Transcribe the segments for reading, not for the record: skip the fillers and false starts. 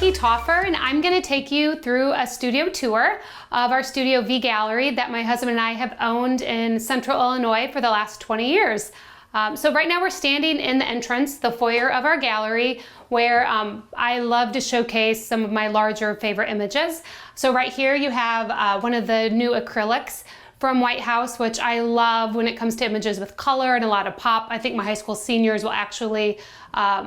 Vicki Toffer, and I'm going to take you through a studio tour of our Studio V gallery that my husband and I have owned in Central Illinois for the last 20 years. So right now we're standing in the entrance, the foyer of our gallery, where I love to showcase some of my larger favorite images. So right here you have one of the new acrylics from White House, which I love when it comes to images with color and a lot of pop. I think my high school seniors will actually,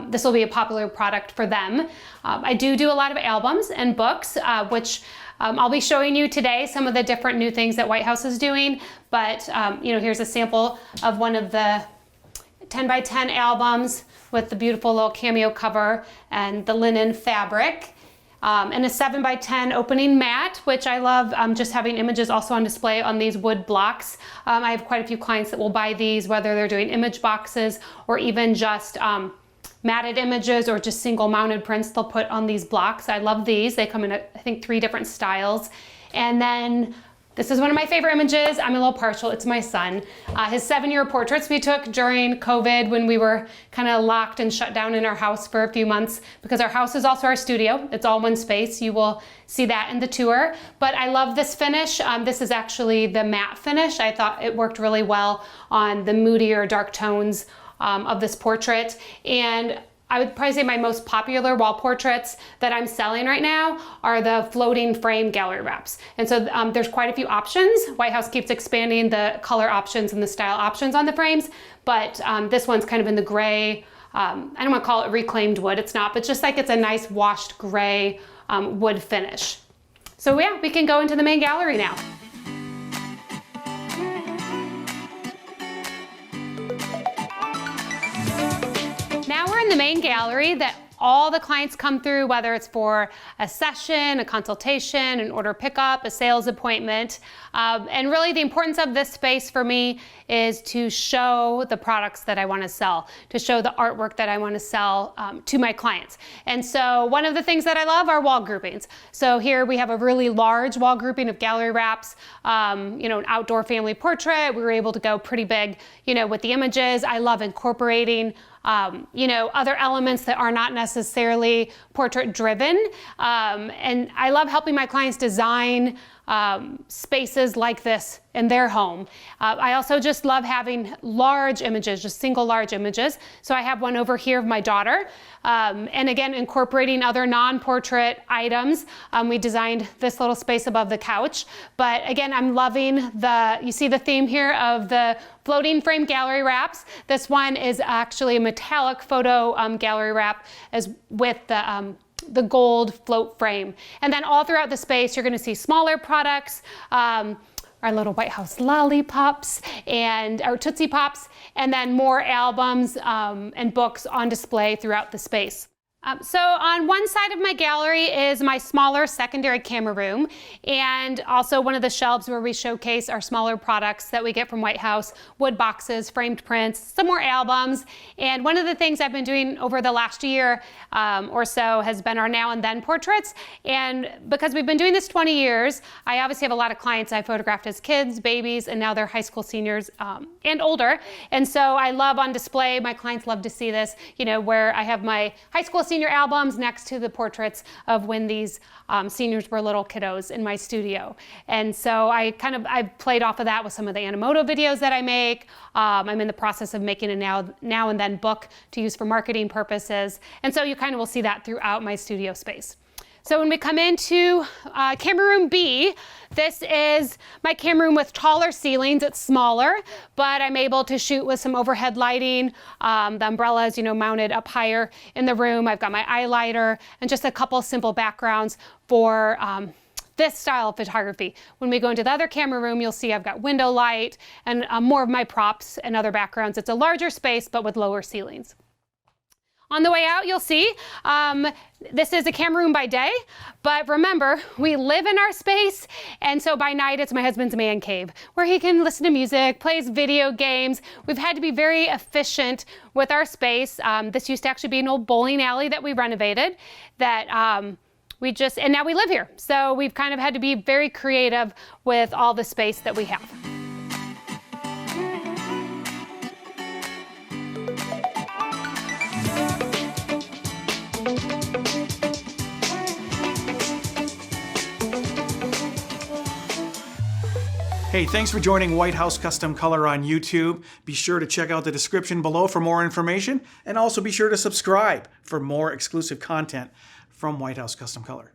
this will be a popular product for them. I do a lot of albums and books, which I'll be showing you today some of the different new things that White House is doing. But here's a sample of one of the 10 by 10 albums with the beautiful little cameo cover and the linen fabric. And a 7 by 10 opening mat, which I love just having images also on display on these wood blocks. I have quite a few clients that will buy these, whether they're doing image boxes or even just matted images or just single mounted prints they'll put on these blocks. I love these. They come in, I think, 3 different styles. And then this is one of my favorite images. I'm a little partial. It's my son. His 7-year portraits we took during COVID when we were kind of locked and shut down in our house for a few months, because our house is also our studio. It's all one space. You will see that in the tour. But I love this finish. This is actually the matte finish. I thought it worked really well on the moodier dark tones of this portrait. And I would probably say my most popular wall portraits that I'm selling right now are the floating frame gallery wraps. And so there's quite a few options. White House keeps expanding the color options and the style options on the frames, but this one's kind of in the gray, I don't want to call it reclaimed wood, it's not, but just like it's a nice washed gray wood finish. So yeah, we can go into the main gallery now. Now we're in the main gallery that all the clients come through, whether it's for a session, a consultation, an order pickup, a sales appointment. And really the importance of this space for me is to show the products that I want to sell, to show the artwork that I want to sell to my clients. And so one of the things that I love are wall groupings. So here we have a really large wall grouping of gallery wraps, an outdoor family portrait. We were able to go pretty big, with the images. I love incorporating other elements that are not necessarily portrait driven. And I love helping my clients design spaces like this in their home. I also just love having large images, just single large images. So I have one over here of my daughter. And again, incorporating other non-portrait items. We designed this little space above the couch. But again, I'm loving you see the theme here of the floating frame gallery wraps. This one is actually a metallic photo gallery wrap with the gold float frame. And then all throughout the space, you're going to see smaller products, our little White House lollipops and our Tootsie Pops, and then more albums and books on display throughout the space. So on one side of my gallery is my smaller secondary camera room, and also one of the shelves where we showcase our smaller products that we get from White House, wood boxes, framed prints, some more albums. And one of the things I've been doing over the last year or so has been our now and then portraits. And because we've been doing this 20 years, I obviously have a lot of clients I photographed as kids, babies, and now they're high school seniors and older. And so I love on display, my clients love to see this, where I have my high school senior albums next to the portraits of when these seniors were little kiddos in my studio. And so I've played off of that with some of the Animoto videos that I make. I'm in the process of making a now and then book to use for marketing purposes. And so you kind of will see that throughout my studio space. So when we come into camera room B, this is my camera room with taller ceilings. It's smaller, but I'm able to shoot with some overhead lighting. The umbrellas, mounted up higher in the room. I've got my eye lighter and just a couple simple backgrounds for this style of photography. When we go into the other camera room, you'll see I've got window light and more of my props and other backgrounds. It's a larger space, but with lower ceilings. On the way out, you'll see this is a camera room by day, but remember, we live in our space, and so by night, it's my husband's man cave, where he can listen to music, plays video games. We've had to be very efficient with our space. This used to actually be an old bowling alley that we renovated that and now we live here. So we've kind of had to be very creative with all the space that we have. Hey, thanks for joining White House Custom Color on YouTube. Be sure to check out the description below for more information, and also be sure to subscribe for more exclusive content from White House Custom Color.